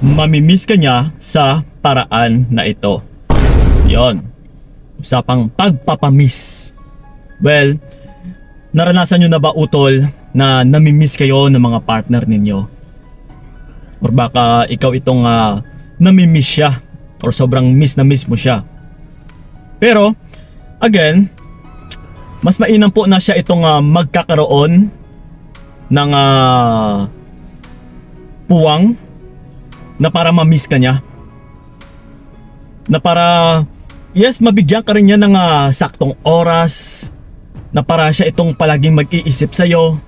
mamimiss ka niya sa paraan na ito. Yon. Usapang pagpapamiss. Well, naranasan nyo na ba utol na namimiss kayo ng mga partner ninyo? Or baka ikaw itong namimiss siya or sobrang miss na miss mo siya. Pero, again, mas mainam po na siya itong magkakaroon ng puwang na para ma-miss ka niya. Na para, yes, mabigyan ka rin niya ng saktong oras. Na para siya itong palaging mag-iisip sa'yo.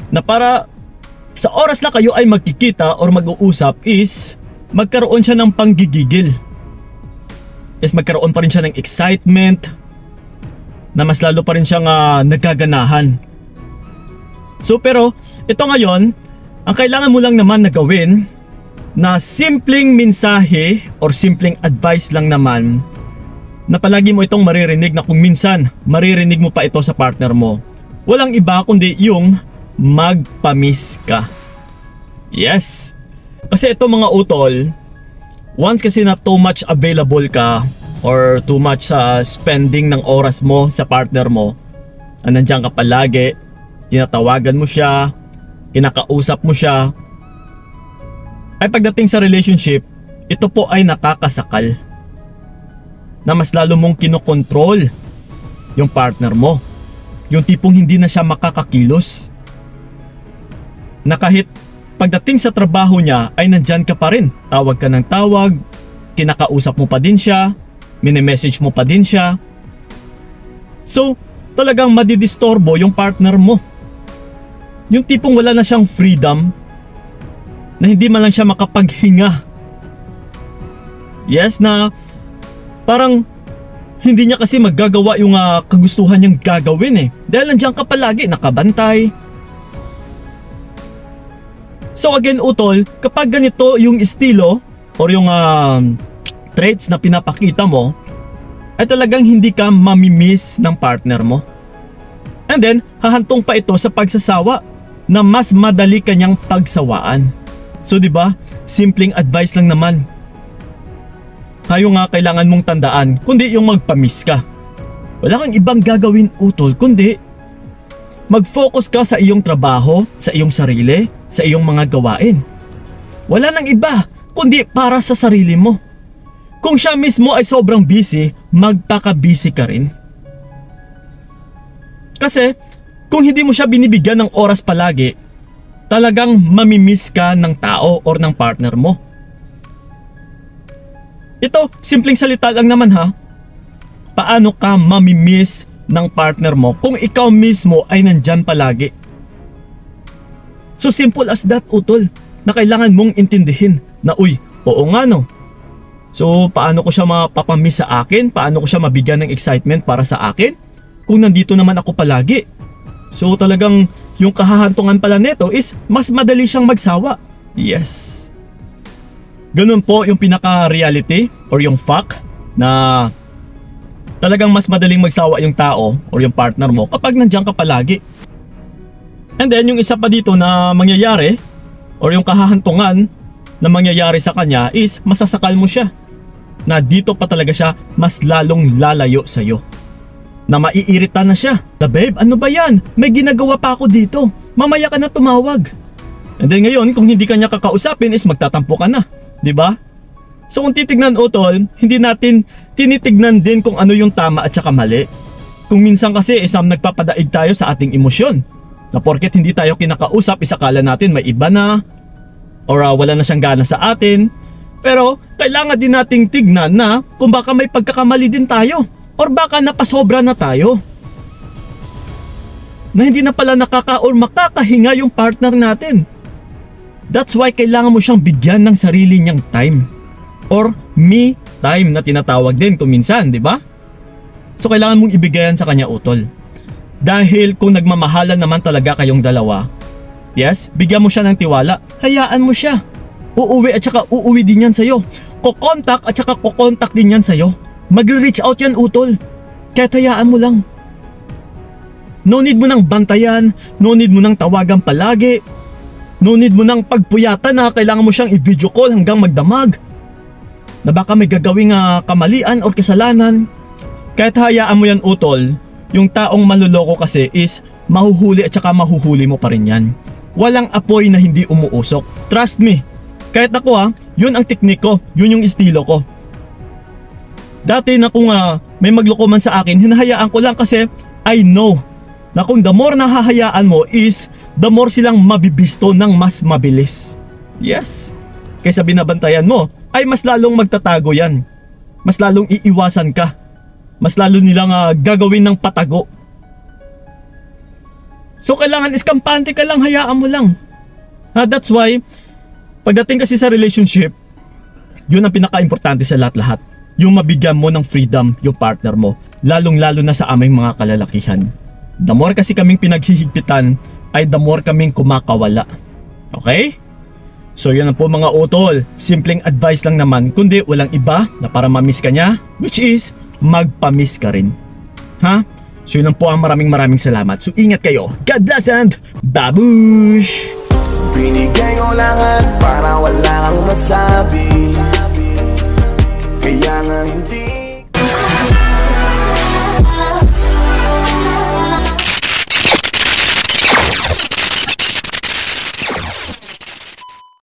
Na para sa oras na kayo ay magkikita or mag-uusap is magkaroon siya ng panggigigil. Yes, magkaroon pa rin siya ng excitement. Na mas lalo pa rin siyang nagaganahan. So pero, ito ngayon, ang kailangan mo lang naman na gawin na simpleng mensahe or simpleng advice lang naman na palagi mo itong maririnig na kung minsan maririnig mo pa ito sa partner mo. Walang iba kundi yung magpamiss ka. Yes. Kasi ito mga utol, once kasi na too much available ka or too much spending ng oras mo sa partner mo, nandiyan ka palagi, tinatawagan mo siya, kinakausap mo siya, ay pagdating sa relationship, ito po ay nakakasakal. Na mas lalo mong kinokontrol yung partner mo. Yung tipong hindi na siya makakakilos. Na kahit pagdating sa trabaho niya ay nandyan ka pa rin. Tawag ka ng tawag, kinakausap mo pa din siya, mini-message mo pa din siya. So, talagang madidistorbo yung partner mo. Yung tipong wala na siyang freedom, na hindi man lang siya makapaghinga. Yes, na parang hindi niya kasi maggagawa yung kagustuhan niyang gagawin eh. Dahil nandiyan ka palagi, nakabantay. So again utol, kapag ganito yung estilo or yung traits na pinapakita mo, ay talagang hindi ka mamimiss ng partner mo. And then, hahantong pa ito sa pagsasawa na mas madali kanyang pagsawaan. So 'di ba? Simpleng advice lang naman. Tayo nga kailangan mong tandaan, kundi yung magpamiss ka. Wala kang ibang gagawin utol, kundi mag-focus ka sa iyong trabaho, sa iyong sarili, sa iyong mga gawain. Wala nang iba, kundi para sa sarili mo. Kung siya mismo ay sobrang busy, magpaka-busy ka rin. Kasi kung hindi mo siya binibigyan ng oras palagi, talagang mamimiss ka ng tao or ng partner mo. Ito, simpleng salita lang naman ha. Paano ka mamimiss ng partner mo kung ikaw mismo ay nandyan palagi? So simple as that utol, na kailangan mong intindihin na uy, oo nga no. So paano ko siya mapapamiss sa akin? Paano ko siya mabigyan ng excitement para sa akin kung nandito naman ako palagi? So talagang yung kahahantungan pala nito is mas madali siyang magsawa. Yes. Ganun po yung pinaka-reality or yung fact na talagang mas madaling magsawa yung tao or yung partner mo kapag nandiyan ka palagi. And then yung isa pa dito na mangyayari or yung kahahantungan na mangyayari sa kanya is masasakal mo siya. Na dito pa talaga siya mas lalong lalayo sa'yo. Na maiirita na siya. Na babe, ano ba yan? May ginagawa pa ako dito. Mamaya ka na tumawag. And then ngayon, kung hindi ka niya kakausapin is magtatampo ka na. Diba? So kung titignan utol, hindi natin tinitignan din kung ano yung tama at saka mali. Kung minsan kasi isang nagpapadaig tayo sa ating emosyon. Na porket hindi tayo kinakausap, isakala natin may iba na. Or wala na siyang gana sa atin. Pero kailangan din nating tignan na kung baka may pagkakamali din tayo. Or baka napasobra na tayo. Na hindi na pala or makakahinga yung partner natin. That's why kailangan mo siyang bigyan ng sarili niyang time. Or me time na tinatawag din kung minsan, di ba? So kailangan mong ibigayan sa kanya utol. Dahil kung nagmamahalan naman talaga kayong dalawa, yes, bigyan mo siya ng tiwala, hayaan mo siya. Uuwi at saka uuwi din yan sa'yo. Kukontak at saka kukontak din yan sa'yo. Mag-reach out yan utol. Kaya hayaan mo lang. No need mo nang bantayan, no need mo nang tawagan palagi. No need mo nang pagpuyatan na kailangan mo siyang i-video call hanggang magdamag. Na baka may gagawing kamalian o kasalanan. Kahit hayaan mo yan utol, yung taong manloloko kasi is mahuhuli at saka mahuhuli mo pa rin yan. Walang apoy na hindi umuusok. Trust me. Kahit ako yun ang teknik ko, yun yung estilo ko. Dati na kung may magloko man sa akin, hinahayaan ko lang kasi I know na kung the more na hahayaan mo is the more silang mabibisto ng mas mabilis. Yes. Kaysa binabantayan mo ay mas lalong magtatago yan. Mas lalong iiwasan ka. Mas lalo nilang gagawin ng patago. So kailangan iskampante ka lang, hayaan mo lang. That's why pagdating kasi sa relationship, yun ang pinaka-importante sa lahat-lahat. Yung mabigyan mo ng freedom yung partner mo, lalong-lalo na sa aming mga kalalakihan. The more kasi kaming pinaghihigpitan, ay the more kaming kumakawala. Okay? So yun ang po mga utol. Simpleng advice lang naman, kundi walang iba na para ma-miss ka niya, which is magpa-miss ka rin. So yun ang po ang maraming salamat. So ingat kayo. God bless and babush! Binigay ko lahat para wala kang masabi. Kaya nga hindi